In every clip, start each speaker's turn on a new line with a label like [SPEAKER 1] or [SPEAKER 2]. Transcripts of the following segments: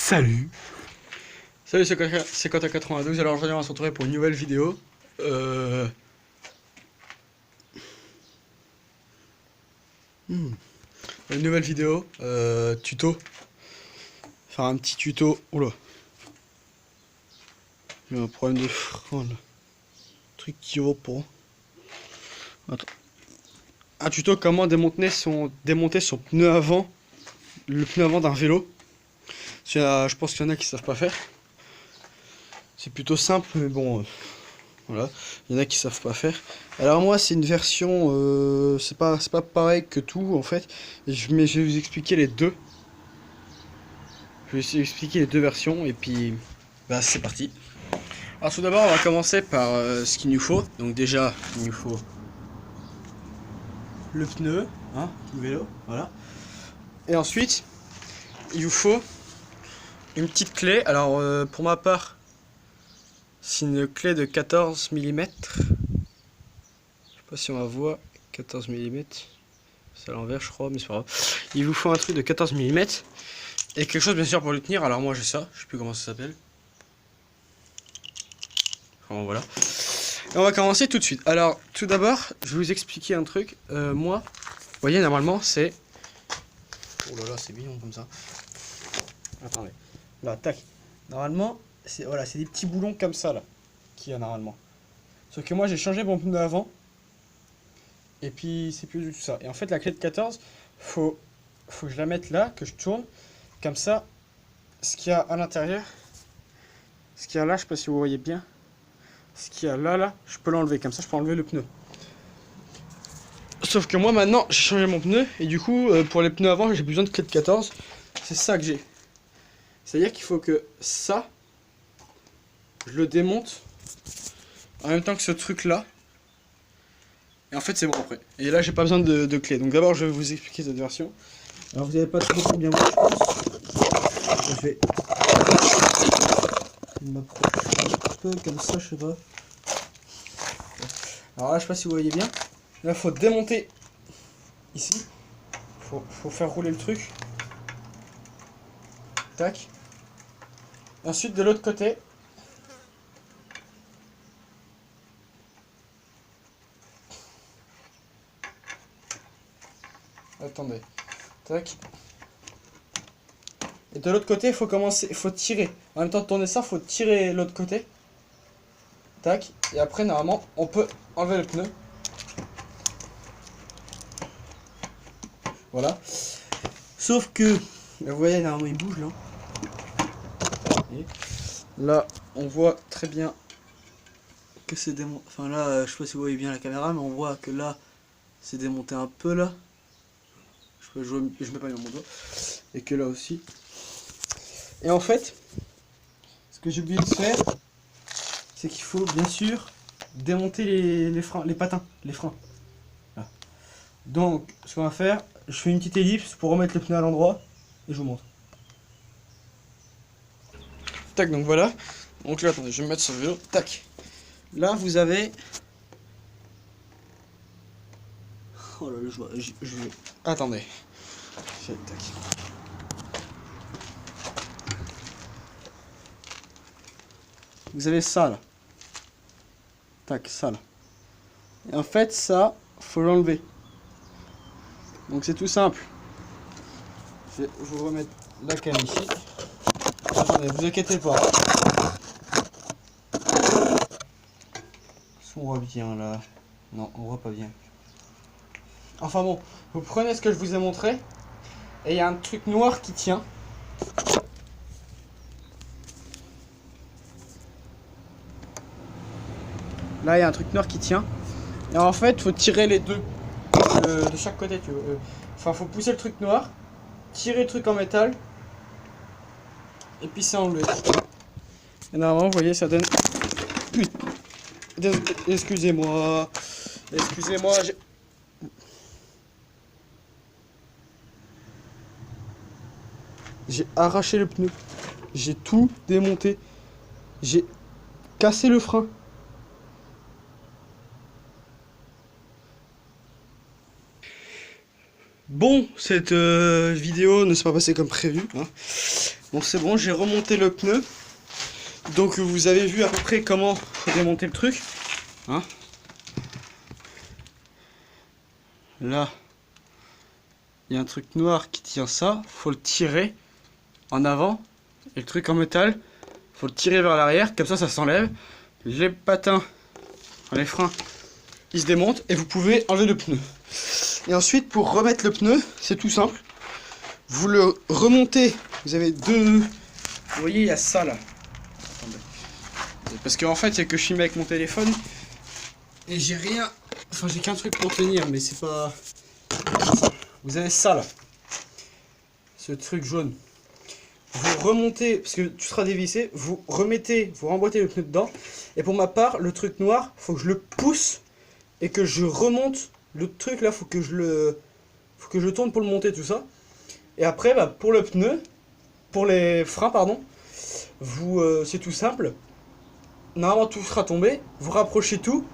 [SPEAKER 1] Salut. Salut, c'est Quentin 92. Alors aujourd'hui on va se retrouver pour une nouvelle vidéo. Une nouvelle vidéo tuto. Faire un petit tuto. Oula. J'ai un problème de frein là. Truc qui vaut pour. Attends. Un tuto comment démonter son pneu avant. Le pneu avant d'un vélo. Je pense qu'il y en a qui savent pas faire. C'est plutôt simple, mais bon, voilà. Il y en a qui savent pas faire. Alors moi, c'est une version, c'est pas pareil que tout en fait. Mais je vais vous expliquer les deux. Je vais vous expliquer les deux versions et puis, bah c'est parti. Alors tout d'abord, on va commencer par ce qu'il nous faut. Donc déjà, il nous faut le pneu, hein, du vélo, voilà. Et ensuite, il vous faut une petite clé. Alors pour ma part, c'est une clé de 14 mm. Je sais pas si on la voit. 14 mm. C'est à l'envers, je crois, mais c'est pas grave. Il vous faut un truc de 14 mm. Et quelque chose, bien sûr, pour le tenir. Alors, moi, j'ai ça. Je sais plus comment ça s'appelle. Enfin, voilà. Et on va commencer tout de suite. Alors, tout d'abord, je vais vous expliquer un truc. Moi, vous voyez, normalement, c'est. Oh là là, c'est mignon comme ça. Attendez. Là, tac. Normalement, c'est voilà, c'est des petits boulons comme ça, là. Qu'il y a normalement. Sauf que moi, j'ai changé mon pneu avant. Et puis, c'est plus du tout ça. Et en fait, la clé de 14, faut que je la mette là, que je tourne. Comme ça, ce qu'il y a à l'intérieur, ce qu'il y a là, je sais pas si vous voyez bien. Ce qu'il y a là, je peux l'enlever. Comme ça, je peux enlever le pneu. Sauf que moi, maintenant, j'ai changé mon pneu. Et du coup, pour les pneus avant, j'ai besoin de clé de 14. C'est ça que j'ai. C'est-à-dire qu'il faut que ça, je le démonte en même temps que ce truc-là. Et en fait, c'est bon après. Et là, j'ai pas besoin de clé. Donc d'abord, je vais vous expliquer cette version. Alors, vous n'avez pas trop bien vu, je pense. Je vais m'approcher un peu comme ça, je sais pas. Alors là, je sais pas si vous voyez bien. Là, faut démonter ici. Faut faire rouler le truc. Tac. Ensuite, de l'autre côté. Attendez. Tac. Et de l'autre côté, il faut tirer. En même temps de tourner ça, il faut tirer l'autre côté. Tac. Et après, normalement, on peut enlever le pneu. Voilà. Sauf que, vous voyez, normalement, il bouge là. Et là, on voit très bien que c'est démonté. Enfin là, je sais pas si vous voyez bien la caméra, mais on voit que là, c'est démonté un peu là. Je mets pas bien mon doigt. Et que là aussi. Et en fait, ce que j'ai oublié de faire, c'est qu'il faut bien sûr démonter les freins, les patins, les freins. Là. Donc, ce qu'on va faire, je fais une petite ellipse pour remettre le pneu à l'endroit et je vous montre. Tac, donc voilà. Donc là, attendez, je vais me mettre sur le vélo. Tac. Là, vous avez. Oh là là, je vais. Attendez. Tac. Vous avez ça là. Tac, ça là. Et en fait, ça, faut l'enlever. Donc c'est tout simple. Je vais vous remettre la cam ici. Attendez, vous inquiétez pas. On voit bien là. Non, on voit pas bien. Enfin bon, vous prenez ce que je vous ai montré. Et il y a un truc noir qui tient. Là, il y a un truc noir qui tient. Et en fait, il faut tirer les deux. De chaque côté, tu veux. Enfin, faut pousser le truc noir. Tirer le truc en métal. Et puis c'est enlevé. Et normalement, vous voyez, ça donne. Excusez-moi. Excusez-moi. J'ai arraché le pneu. J'ai tout démonté. J'ai cassé le frein. Bon, cette vidéo ne s'est pas passée comme prévu. Hein. Bon, c'est bon, j'ai remonté le pneu. Donc vous avez vu à peu près comment faut démonter le truc. Hein, là, il y a un truc noir qui tient ça. Faut le tirer en avant. Et le truc en métal, faut le tirer vers l'arrière. Comme ça s'enlève. Les patins, les freins, ils se démontent. Et vous pouvez enlever le pneu. Et ensuite, pour remettre le pneu, c'est tout simple. Vous le remontez. Vous avez deux... Vous voyez, il y a ça là. Parce qu'en fait, il y a que je filme avec mon téléphone. Et j'ai rien... Enfin, j'ai qu'un truc pour tenir, mais c'est pas... Vous avez ça là. Ce truc jaune. Vous remontez, parce que tu seras dévissé, vous remettez, vous remboîtez le pneu dedans. Et pour ma part, le truc noir, faut que je le pousse et que je remonte. Le truc là, faut que je tourne pour le monter, tout ça. Et après, bah, pour le pneu, pour les freins, pardon, vous, c'est tout simple. Normalement, tout sera tombé. Vous rapprochez tout.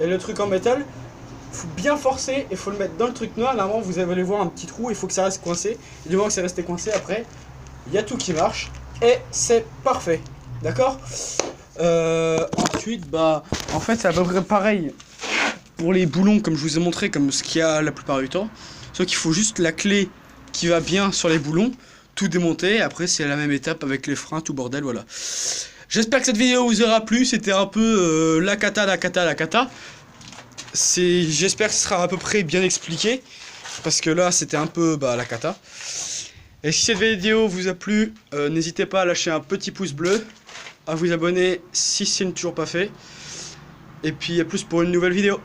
[SPEAKER 1] Et le truc en métal, faut bien forcer et faut le mettre dans le truc noir. Normalement, vous allez voir un petit trou. Il faut que ça reste coincé. Et du moment que c'est resté coincé, après, il y a tout qui marche. Et c'est parfait. D'accord. Ensuite, bah, en fait, c'est à peu près pareil pour les boulons, comme je vous ai montré, comme ce qu'il y a la plupart du temps. Sauf qu'il faut juste la clé qui va bien sur les boulons, tout démonter. Après, c'est la même étape avec les freins, tout bordel, voilà. J'espère que cette vidéo vous aura plu. C'était un peu la cata. J'espère que ce sera à peu près bien expliqué. Parce que là, c'était un peu la cata. Et si cette vidéo vous a plu, n'hésitez pas à lâcher un petit pouce bleu, à vous abonner si ce n'est toujours pas fait. Et puis à plus pour une nouvelle vidéo.